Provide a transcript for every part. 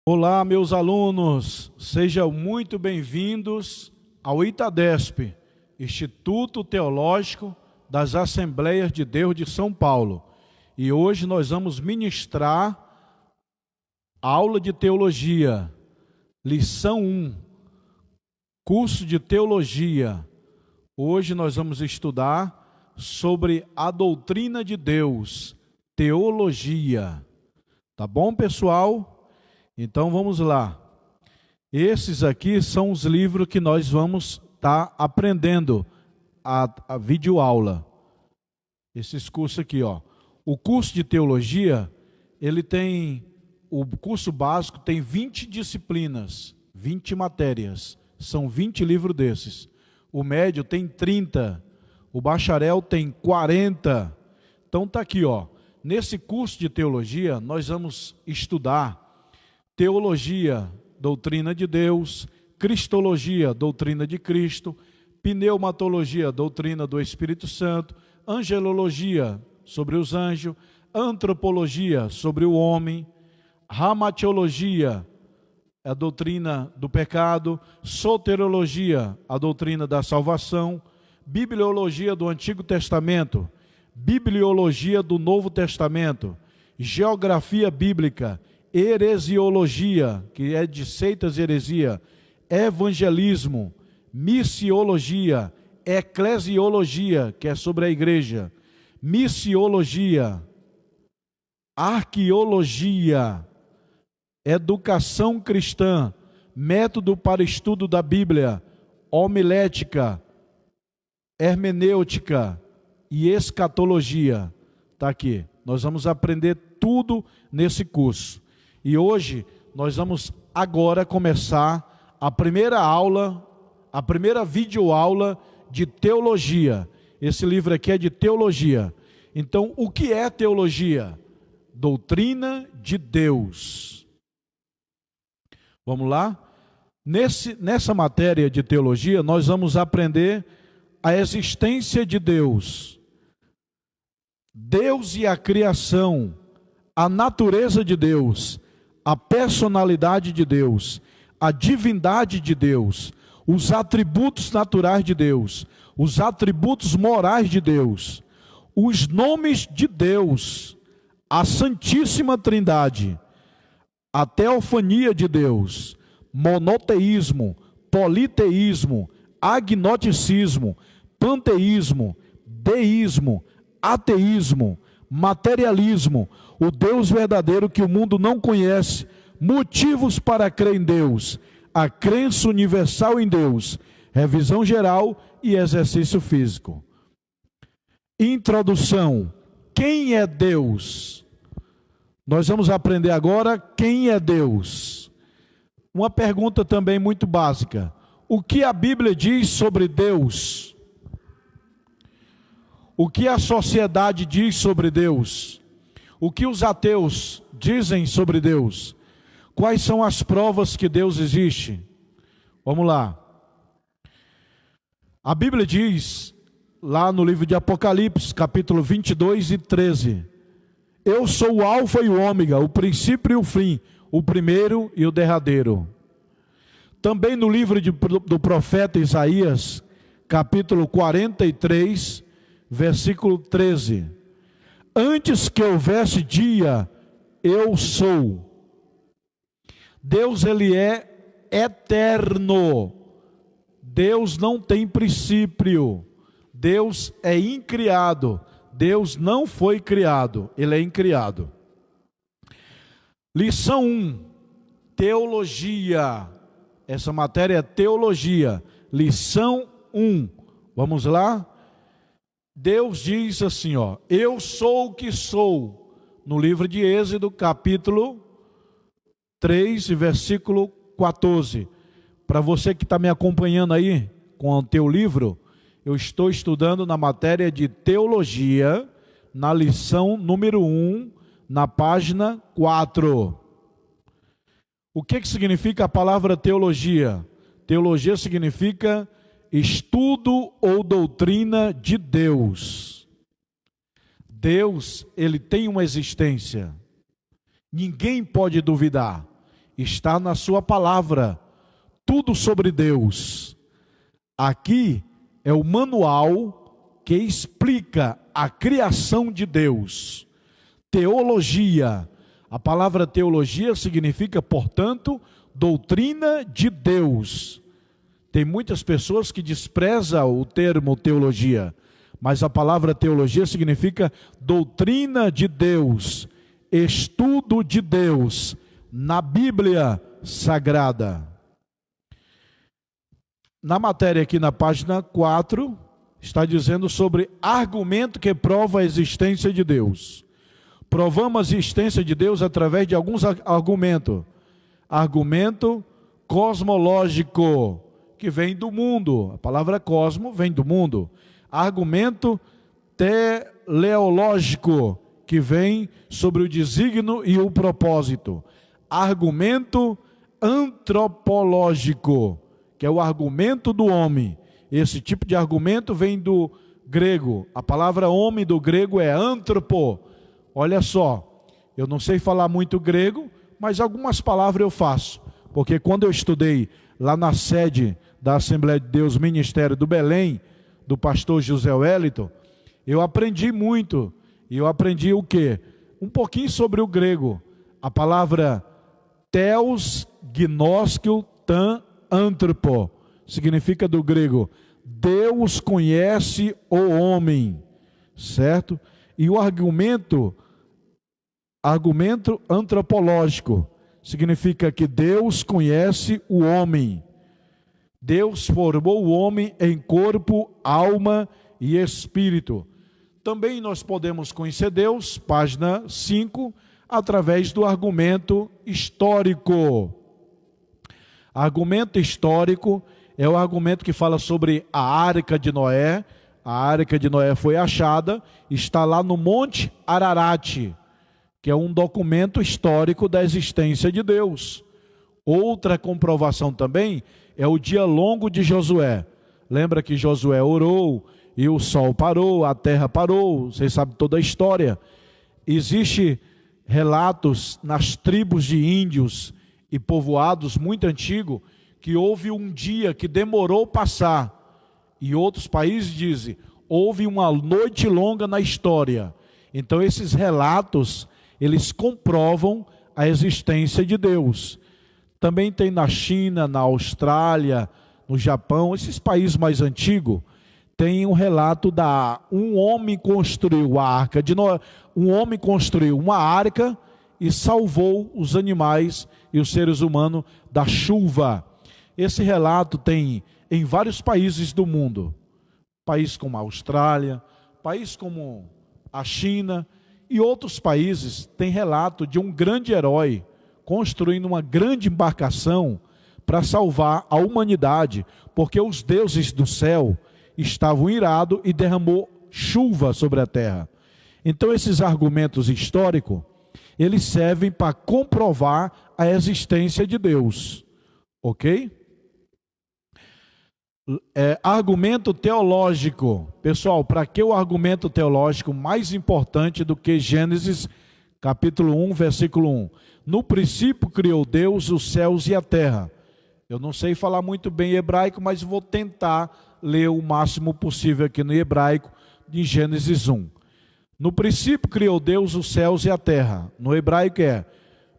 Olá, meus alunos, sejam muito bem-vindos ao ITADESP, Instituto Teológico das Assembleias de Deus de São Paulo. E hoje nós vamos ministrar aula de teologia, lição 1, curso de teologia. Hoje nós vamos estudar sobre a doutrina de Deus, teologia. Tá bom, pessoal? Então vamos lá. Esses aqui são os livros que nós vamos estar aprendendo a videoaula. Esses cursos aqui, ó. O curso de teologia, ele tem, o curso básico tem 20 disciplinas, 20 matérias. São 20 livros desses. O médio tem 30. O bacharel tem 40. Então tá aqui, ó. Nesse curso de teologia, nós vamos estudar teologia, doutrina de Deus, cristologia, doutrina de Cristo, pneumatologia, doutrina do Espírito Santo, angelologia, sobre os anjos, antropologia, sobre o homem, ramatiologia, a doutrina do pecado, soteriologia, a doutrina da salvação, bibliologia do Antigo Testamento, bibliologia do Novo Testamento, geografia bíblica, heresiologia, que é de seitas e heresia, evangelismo, missiologia, eclesiologia, que é sobre a igreja, missiologia, arqueologia, educação cristã, método para estudo da Bíblia, homilética, hermenêutica e escatologia. Está aqui. Nós vamos aprender tudo nesse curso. E hoje nós vamos agora começar a primeira aula, a primeira videoaula de teologia. Esse livro aqui é de teologia. Então, o que é teologia? Doutrina de Deus. Vamos lá? Nessa matéria de teologia, nós vamos aprender a existência de Deus, Deus e a criação, a natureza de Deus, a personalidade de Deus, a divindade de Deus, os atributos naturais de Deus, os atributos morais de Deus, os nomes de Deus, a Santíssima Trindade, a teofania de Deus, monoteísmo, politeísmo, agnosticismo, panteísmo, deísmo, ateísmo, materialismo, o Deus verdadeiro que o mundo não conhece, motivos para crer em Deus, a crença universal em Deus, revisão geral e exercício físico. Introdução. Quem é Deus? Nós vamos aprender agora quem é Deus. Uma pergunta também muito básica. O que a Bíblia diz sobre Deus? O que a sociedade diz sobre Deus? O que os ateus dizem sobre Deus? Quais são as provas que Deus existe? Vamos lá. A Bíblia diz, lá no livro de Apocalipse, capítulo 22 e 13, eu sou o alfa e o ômega, o princípio e o fim, o primeiro e o derradeiro. Também no livro do profeta Isaías, capítulo 43, versículo 13, antes que houvesse dia, eu sou. Deus, ele é eterno. Deus não tem princípio. Deus é incriado. Deus não foi criado, ele é incriado. Lição 1, teologia. Essa matéria é teologia. Lição 1. Vamos lá? Deus diz assim, ó, eu sou o que sou, no livro de Êxodo, capítulo 3, versículo 14. Para você que está me acompanhando aí com o teu livro, eu estou estudando na matéria de teologia, na lição número 1, na página 4. O que significa a palavra teologia? Teologia significa estudo ou doutrina de Deus. Deus, ele tem uma existência. Ninguém pode duvidar. está na sua palavra, tudo sobre Deus. Aqui é o manual que explica a criação de Deus. Teologia. A palavra teologia significa, portanto, doutrina de Deus. Tem muitas pessoas que desprezam o termo teologia, mas a palavra teologia significa doutrina de Deus, estudo de Deus, na Bíblia Sagrada. Na matéria aqui na página 4, está dizendo sobre argumento que prova a existência de Deus. Provamos a existência de Deus através de alguns argumentos. Argumento cosmológico, que vem do mundo. A palavra cosmo vem do mundo. Argumento teleológico, que vem sobre o desígnio e o propósito. Argumento antropológico, que é o argumento do homem. Esse tipo de argumento vem do grego. A palavra homem do grego é antropo. Olha só, eu não sei falar muito grego, mas algumas palavras eu faço. Porque quando eu estudei lá na sede da Assembleia de Deus Ministério do Belém, do pastor José Wellington, eu aprendi muito. E eu aprendi o quê? Um pouquinho sobre o grego. A palavra theos, gnoskio, tan, antropo. Significa do grego, Deus conhece o homem. Certo? E o argumento antropológico significa que Deus conhece o homem. Deus formou o homem em corpo, alma e espírito. Também nós podemos conhecer Deus, página 5, através do argumento histórico. Argumento histórico é o argumento que fala sobre a Arca de Noé. A Arca de Noé foi achada, está lá no Monte Ararat, que é um documento histórico da existência de Deus. Outra comprovação também é o dia longo de Josué. Lembra que Josué orou e o sol parou, a terra parou, vocês sabem toda a história. Existem relatos nas tribos de índios e povoados muito antigos que houve um dia que demorou passar. E outros países dizem, houve uma noite longa na história. Então esses relatos, eles comprovam a existência de Deus. Também tem na China, na Austrália, no Japão, esses países mais antigos, tem um relato um homem construiu a arca de Noé, um homem construiu uma arca e salvou os animais e os seres humanos da chuva. Esse relato tem em vários países do mundo, países como a Austrália, países como a China e outros países têm relato de um grande herói construindo uma grande embarcação para salvar a humanidade, porque os deuses do céu estavam irados e derramou chuva sobre a terra. Então esses argumentos históricos, eles servem para comprovar a existência de Deus. Ok? Argumento teológico. Pessoal, para que o argumento teológico mais importante do que Gênesis capítulo 1, versículo 1? No princípio criou Deus os céus e a terra. Eu não sei falar muito bem hebraico, mas vou tentar ler o máximo possível aqui no hebraico, de Gênesis 1. No princípio criou Deus os céus e a terra. No hebraico é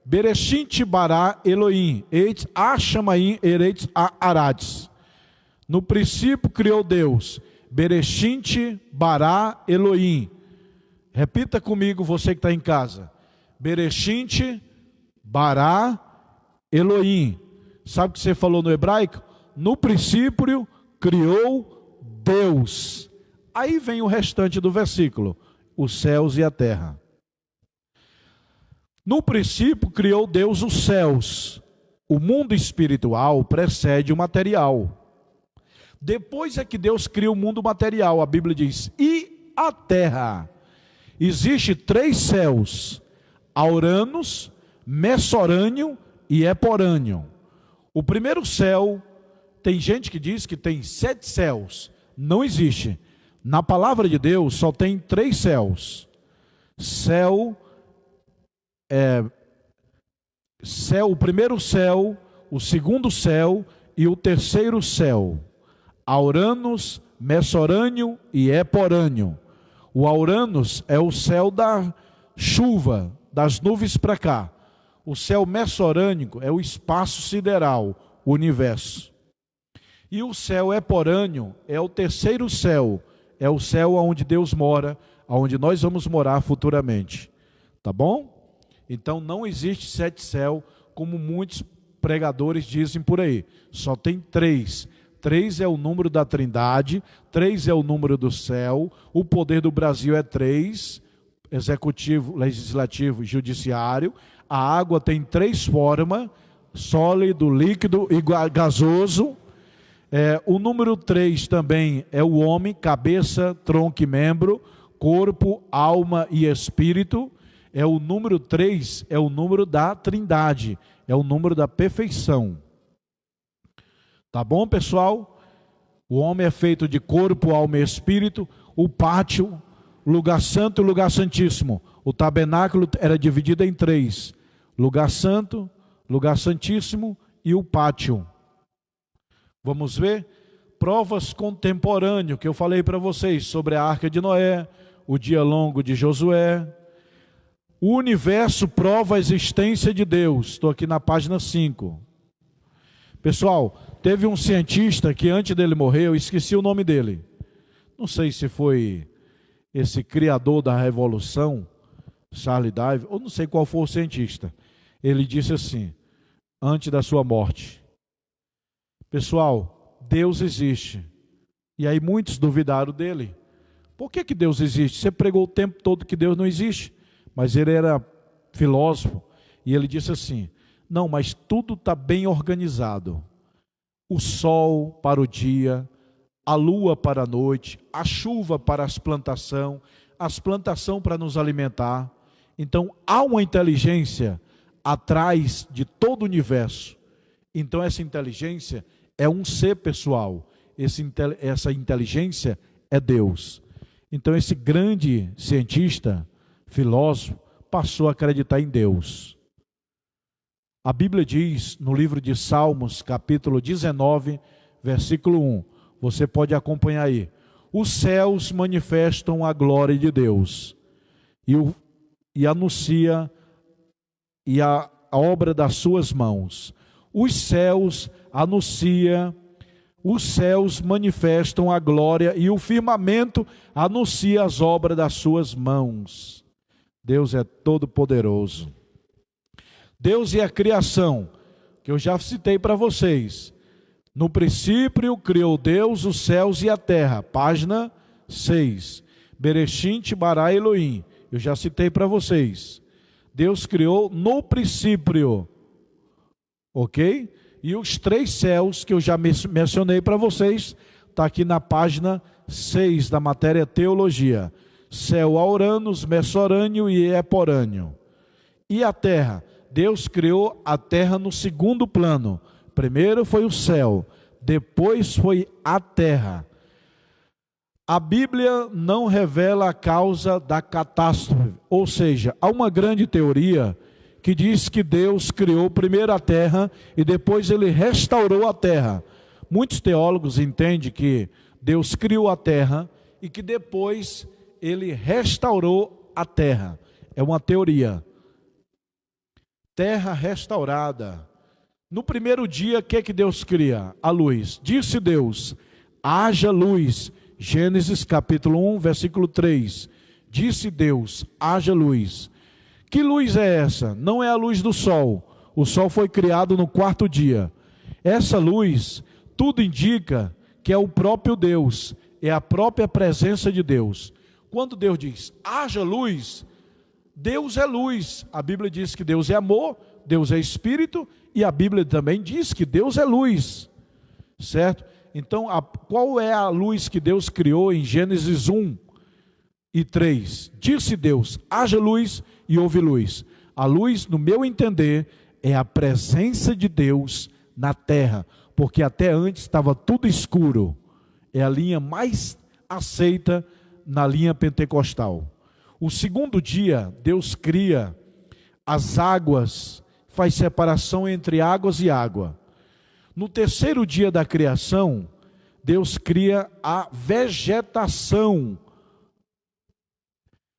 Bereshit bara Elohim, eitz ha-shamayim eretz ha-aretz. No princípio criou Deus, Bereshit bara Elohim. Repita comigo, você que está em casa. Bereshit bara Elohim. Sabe o que você falou no hebraico? No princípio criou Deus. Aí vem o restante do versículo, os céus e a terra. No princípio criou Deus os céus. O mundo espiritual precede o material. Depois é que Deus cria o mundo material. A Bíblia diz, e a terra. Existe 3 céus, Auranos, Messorâneo e Eporâneo. O primeiro céu, tem gente que diz que tem 7 céus. Não existe. Na palavra de Deus só tem 3 céu, o primeiro céu, o segundo céu e o terceiro céu. Auranos, Messorâneo e Eporâneo. O Auranos é o céu da chuva, das nuvens para cá. O céu messorânico é o espaço sideral, o universo. E o céu eporâneo é o terceiro céu, é o céu onde Deus mora, onde nós vamos morar futuramente. Tá bom? Então não existe 7 céus, como muitos pregadores dizem por aí. Só tem 3. 3 é o número da Trindade, 3 é o número do céu, o poder do Brasil é 3, executivo, legislativo e judiciário. A água tem 3 formas, sólido, líquido e gasoso. O número 3 também é o homem, cabeça, tronco e membro, corpo, alma e espírito. O número 3 é o número da Trindade, é o número da perfeição. Tá bom, pessoal? O homem é feito de corpo, alma e espírito. O pátio, lugar santo e lugar santíssimo. O tabernáculo era dividido em 3. Lugar santo, lugar santíssimo e o pátio. Vamos ver? Provas contemporâneas, que eu falei para vocês, sobre a Arca de Noé, o dia longo de Josué. O universo prova a existência de Deus. Estou aqui na página 5. Pessoal, teve um cientista que antes dele morrer, eu esqueci o nome dele. Não sei se foi esse criador da revolução, Charles Darwin, ou não sei qual foi o cientista. Ele disse assim, antes da sua morte: pessoal, Deus existe. E aí muitos duvidaram dele. Por que Deus existe? Você pregou o tempo todo que Deus não existe. Mas ele era filósofo e ele disse assim: não, mas tudo está bem organizado. O sol para o dia, a lua para a noite, a chuva para as plantações para nos alimentar. Então há uma inteligência atrás de todo o universo. Então essa inteligência é um ser pessoal. Essa inteligência é Deus. Então esse grande cientista, filósofo, passou a acreditar em Deus. A Bíblia diz no livro de Salmos, capítulo 19, versículo 1. Você pode acompanhar aí. Os céus manifestam a glória de Deus e anuncia a obra das suas mãos. Os céus manifestam a glória e o firmamento anuncia as obras das suas mãos. Deus é todo poderoso. Deus e a criação, que eu já citei para vocês. No princípio criou Deus os céus e a terra, página 6. Bereshit bara Elohim, eu já citei para vocês. Deus criou no princípio, ok? E os 3 céus que eu já mencionei para vocês, está aqui na página 6 da matéria Teologia. Céu Auranos, Messorâneo e Eporâneo. E a terra? Deus criou a terra no segundo plano. Primeiro foi o céu, depois foi a terra. A Bíblia não revela a causa da catástrofe, ou seja, há uma grande teoria que diz que Deus criou primeiro a terra e depois ele restaurou a terra. Muitos teólogos entendem que Deus criou a terra e que depois ele restaurou a terra. É uma teoria. Terra restaurada. No primeiro dia, o que Deus cria? A luz. Disse Deus: haja luz. Gênesis capítulo 1, versículo 3. Disse Deus: haja luz. Que luz é essa? Não é a luz do sol. O sol foi criado no 4º dia. Essa luz, tudo indica que é o próprio Deus, é a própria presença de Deus. Quando Deus diz, haja luz, Deus é luz. A Bíblia diz que Deus é amor, Deus é espírito, e a Bíblia também diz que Deus é luz, certo? Então, qual é a luz que Deus criou em Gênesis 1 e 3? Disse Deus, haja luz e houve luz. A luz, no meu entender, é a presença de Deus na terra, porque até antes estava tudo escuro. É a linha mais aceita na linha pentecostal. O segundo dia, Deus cria as águas, faz separação entre águas e água. No terceiro dia da criação, Deus cria a vegetação.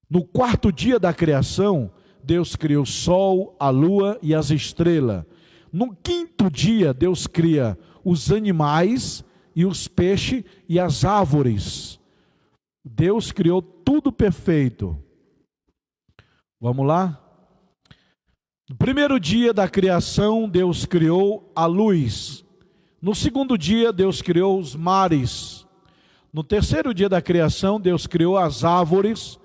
No quarto dia da criação, Deus cria o sol, a lua e as estrelas. No quinto dia, Deus cria os animais e os peixes e as árvores. Deus criou tudo perfeito. Vamos lá? No primeiro dia da criação, Deus criou a luz. No segundo dia, Deus criou os mares. No terceiro dia da criação, Deus criou as árvores.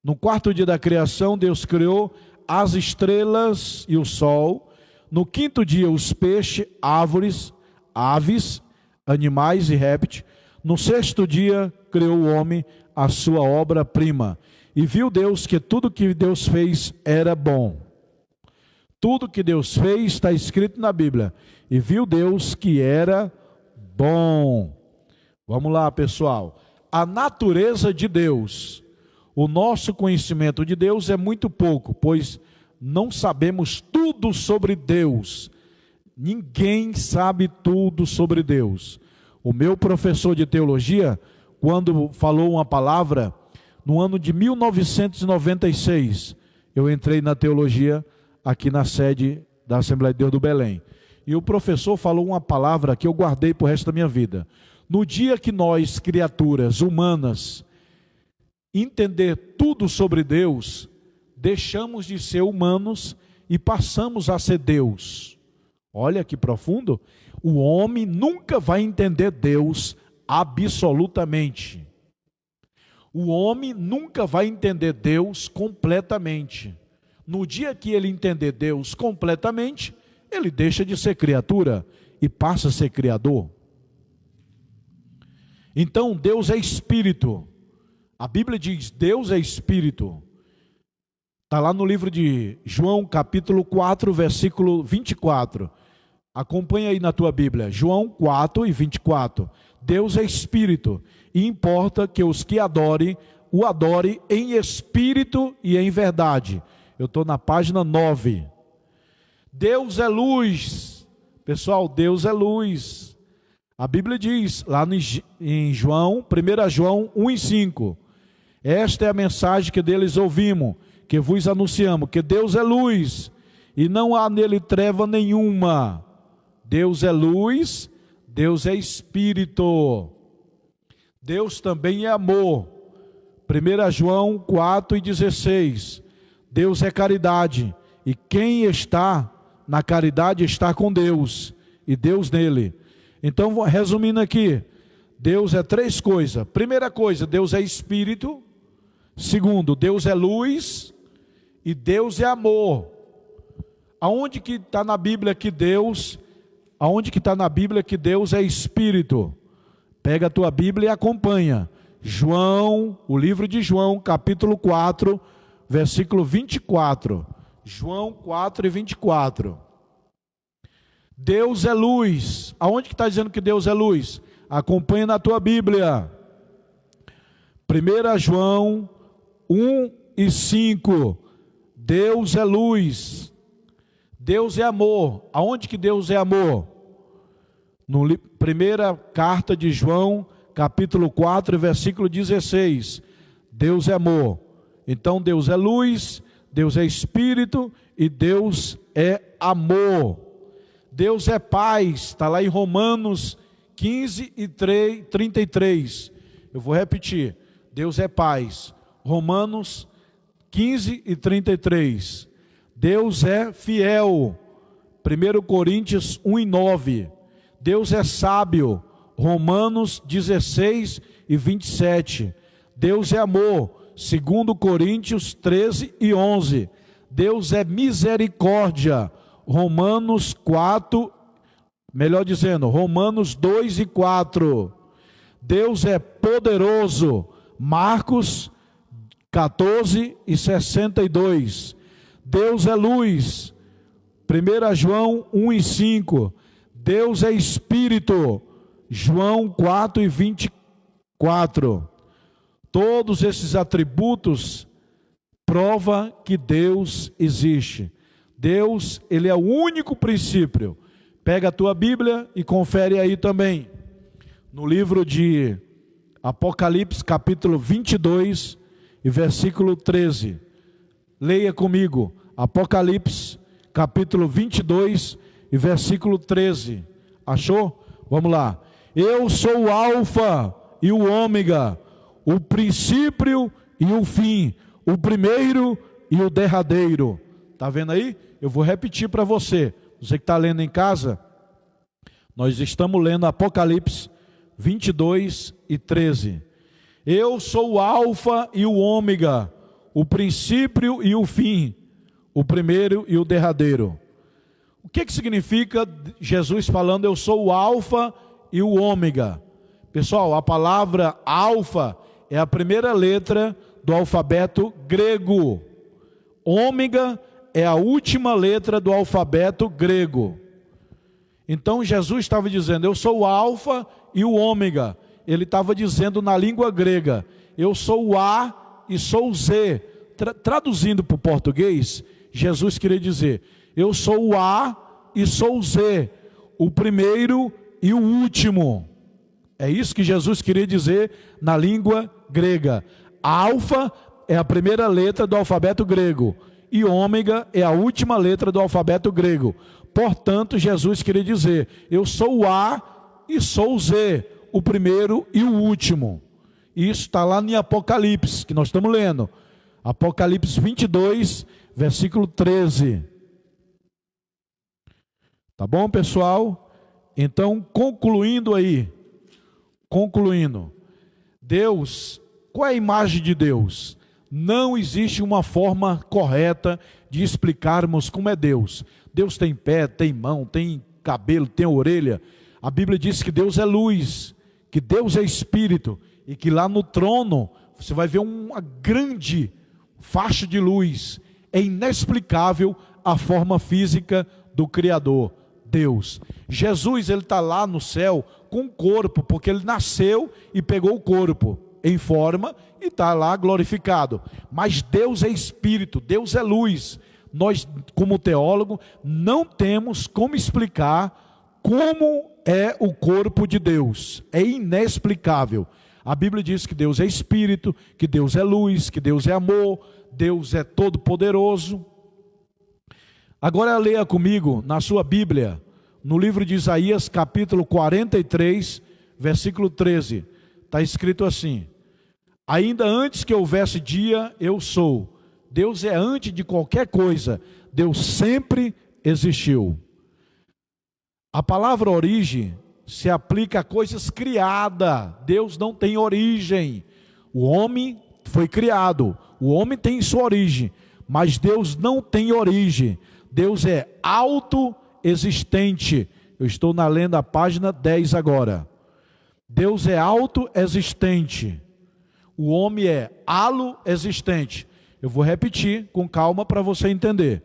No quarto dia da criação, Deus criou as estrelas e o sol. No quinto dia, os peixes, árvores, aves, animais e répteis. No sexto dia, criou o homem, a sua obra-prima. E viu Deus que tudo que Deus fez era bom. Tudo que Deus fez está escrito na Bíblia. E viu Deus que era bom. Vamos lá, pessoal. A natureza de Deus. O nosso conhecimento de Deus é muito pouco, pois não sabemos tudo sobre Deus. Ninguém sabe tudo sobre Deus. O meu professor de teologia, quando falou uma palavra, no ano de 1996, eu entrei na teologia aqui na sede da Assembleia de Deus do Belém. E o professor falou uma palavra que eu guardei para o resto da minha vida. No dia que nós, criaturas humanas, entender tudo sobre Deus, deixamos de ser humanos e passamos a ser Deus. Olha que profundo. O homem nunca vai entender Deus absolutamente. O homem nunca vai entender Deus completamente. No dia que ele entender Deus completamente, ele deixa de ser criatura e passa a ser criador. Então, Deus é espírito. A Bíblia diz, Deus é espírito. Está lá no livro de João, capítulo 4, versículo 24. Acompanha aí na tua Bíblia, João 4 e 24. Deus é espírito, e importa que os que adorem, o adorem em espírito e em verdade. Eu estou na página 9. Deus é luz. Pessoal, Deus é luz. A Bíblia diz, lá em João, 1 João 1 e 5. Esta é a mensagem que deles ouvimos, que vos anunciamos, que Deus é luz, e não há nele treva nenhuma. Deus é luz, Deus é espírito. Deus também é amor. 1 João 4 e 16. Deus é caridade, e quem está na caridade está com Deus, e Deus nele. Então, resumindo aqui, Deus é três coisas. Primeira coisa, Deus é espírito. Segundo, Deus é luz, e Deus é amor. Aonde que está na Bíblia que Deus, aonde que está na Bíblia que Deus é espírito? Pega a tua Bíblia e acompanha. João, o livro de João, capítulo 4, versículo 24. João 4 e 24. Deus é luz. Aonde que está dizendo que Deus é luz? Acompanha na tua Bíblia. 1 João 1 e 5. Deus é luz. Deus é amor. Aonde que Deus é amor? Primeira carta de João, capítulo 4, versículo 16. Deus é amor. Então Deus é luz, Deus é espírito e Deus é amor. Deus é paz, está lá em Romanos 15 e 33. Eu vou repetir. Deus é paz. Romanos 15 e 33. Deus é fiel. 1 Coríntios 1 e 9. Deus é sábio. Romanos 16 e 27. Deus é amor. 2 Coríntios 13 e 11. Deus é misericórdia. Romanos 4, melhor dizendo, Romanos 2 e 4. Deus é poderoso. Marcos 14 e 62. Deus é luz. 1 João 1 e 5. Deus é espírito. João 4 e 24. Todos esses atributos provam que Deus existe. Deus, Ele é o único princípio. Pega a tua Bíblia e confere aí também. No livro de Apocalipse, capítulo 22 e versículo 13. Leia comigo. Apocalipse, capítulo 22 e versículo 13. Achou? Vamos lá. Eu sou o Alfa e o Ômega, o princípio e o fim, o primeiro e o derradeiro. Está vendo aí? Eu vou repetir para você. Você que está lendo em casa, nós estamos lendo Apocalipse 22 e 13. Eu sou o Alfa e o Ômega, o princípio e o fim, o primeiro e o derradeiro. O que significa Jesus falando eu sou o Alfa e o Ômega? Pessoal, a palavra Alfa é a primeira letra do alfabeto grego. Ômega é a última letra do alfabeto grego. Então Jesus estava dizendo, eu sou o Alfa e o Ômega. Ele estava dizendo na língua grega, eu sou o A e sou o Z. Traduzindo para o português, Jesus queria dizer, eu sou o A e sou o Z, o primeiro e o último. É isso que Jesus queria dizer na língua grega. Alfa é a primeira letra do alfabeto grego e Ômega é a última letra do alfabeto grego. Portanto, Jesus queria dizer, eu sou o A e sou o Z, o primeiro e o último. Isso está lá em Apocalipse, que nós estamos lendo. Apocalipse 22, versículo 13. Tá bom, pessoal? Então, concluindo, Deus, qual é a imagem de Deus? Não existe uma forma correta de explicarmos como é Deus. Deus tem pé, tem mão, tem cabelo, tem orelha. A Bíblia diz que Deus é luz, que Deus é espírito, e que lá no trono você vai ver uma grande faixa de luz. É inexplicável a forma física do Criador, Deus. Jesus, ele está lá no céu com o corpo, porque ele nasceu e pegou o corpo em forma e está lá glorificado. Mas Deus é espírito, Deus é luz. Nós, como teólogo, não temos como explicar como é o corpo de Deus. É inexplicável. A Bíblia diz que Deus é espírito, que Deus é luz, que Deus é amor, Deus é todo poderoso. Agora leia comigo na sua Bíblia, no livro de Isaías, capítulo 43, versículo 13. Está escrito assim: ainda antes que houvesse dia, eu sou. Deus é antes de qualquer coisa. Deus sempre existiu. A palavra origem se aplica a coisas criadas. Deus não tem origem. O homem foi criado. O homem tem sua origem. Mas Deus não tem origem. Deus é autoexistente. Eu estou lendo a página 10 agora. Deus é autoexistente. O homem é aloexistente. Eu vou repetir com calma para você entender.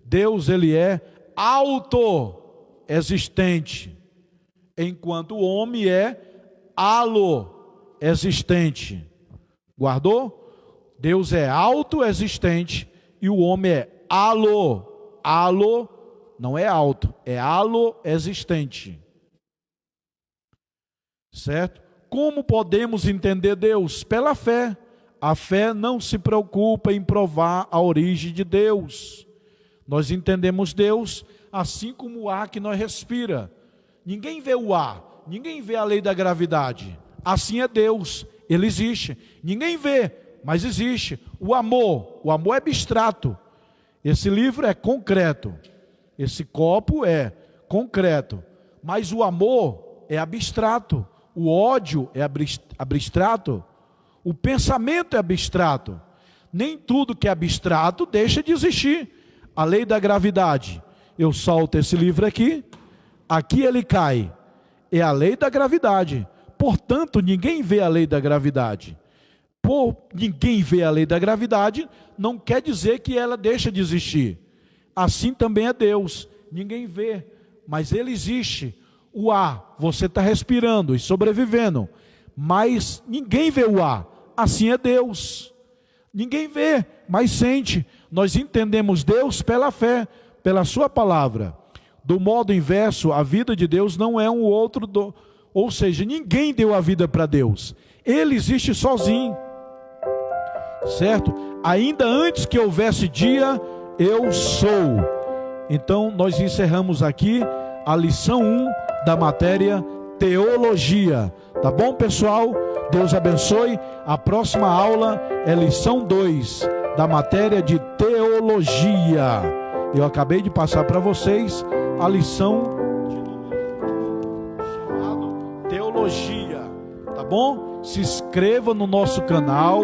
Deus, ele é autoexistente, enquanto o homem é aloexistente. Guardou? Deus é autoexistente e o homem é alo. Alo não é alto, é aloexistente. Certo? Como podemos entender Deus? Pela fé. A fé não se preocupa em provar a origem de Deus. Nós entendemos Deus assim como o ar que nós respira. Ninguém vê o ar, ninguém vê a lei da gravidade. Assim é Deus, ele existe. Ninguém vê, mas existe. O amor é abstrato. Esse livro é concreto. Esse copo é concreto. Mas o amor é abstrato. O ódio é abstrato. O pensamento é abstrato. Nem tudo que é abstrato deixa de existir. A lei da gravidade. Eu solto esse livro aqui ele cai. É a lei da gravidade. Portanto, ninguém vê a lei da gravidade. Por ninguém vê a lei da gravidade, não quer dizer que ela deixa de existir. Assim também é Deus. Ninguém vê, mas ele existe. O ar, você está respirando e sobrevivendo, mas ninguém vê o ar. Assim é Deus. Ninguém vê, mas sente. Nós entendemos Deus pela fé, pela sua palavra. Do modo inverso, a vida de Deus não é um outro, ou seja, ninguém deu a vida para Deus. Ele existe sozinho, certo? Ainda antes que houvesse dia, eu sou. Então, nós encerramos aqui a lição 1 da matéria Teologia. Tá bom, pessoal? Deus abençoe. A próxima aula é lição 2 da matéria de Teologia. Eu acabei de passar para vocês a lição chamada Teologia. Tá bom? Se inscreva no nosso canal,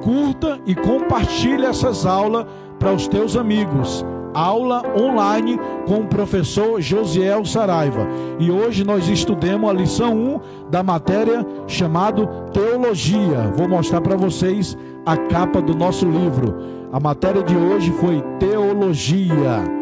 curta e compartilhe essas aulas para os teus amigos. Aula online com o professor Josiel Saraiva. E hoje nós estudemos a lição 1 da matéria chamada Teologia. Vou mostrar para vocês a capa do nosso livro. A matéria de hoje foi Teologia.